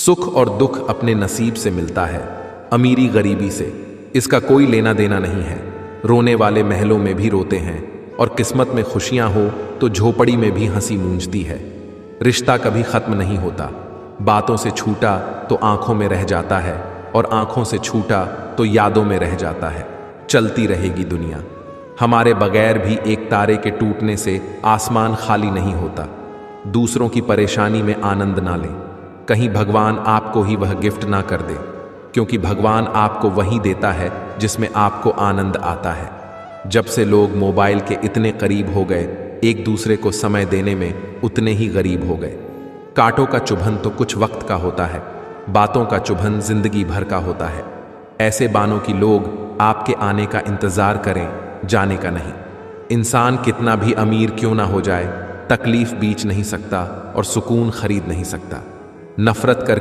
सुख और दुख अपने नसीब से मिलता है, अमीरी गरीबी से इसका कोई लेना देना नहीं है। रोने वाले महलों में भी रोते हैं और किस्मत में खुशियां हो तो झोपड़ी में भी हंसी मूंझती है। रिश्ता कभी खत्म नहीं होता, बातों से छूटा तो आंखों में रह जाता है और आंखों से छूटा तो यादों में रह जाता है। चलती रहेगी दुनिया, हमारे बगैर भी एक तारे के टूटने से आसमान खाली नहीं होता। दूसरों की परेशानी में आनंद ना लें, कहीं भगवान आपको ही वह गिफ्ट ना कर दे, क्योंकि भगवान आपको वही देता है जिसमें आपको आनंद आता है। जब से लोग मोबाइल के इतने करीब हो गए, एक दूसरे को समय देने में उतने ही गरीब हो गए। कांटों का चुभन तो कुछ वक्त का होता है, बातों का चुभन जिंदगी भर का होता है। ऐसे बानों की लोग आपके आने का इंतजार करें, जाने का नहीं। इंसान कितना भी अमीर क्यों ना हो जाए, तकलीफ बीच नहीं सकता और सुकून खरीद नहीं सकता। नफरत कर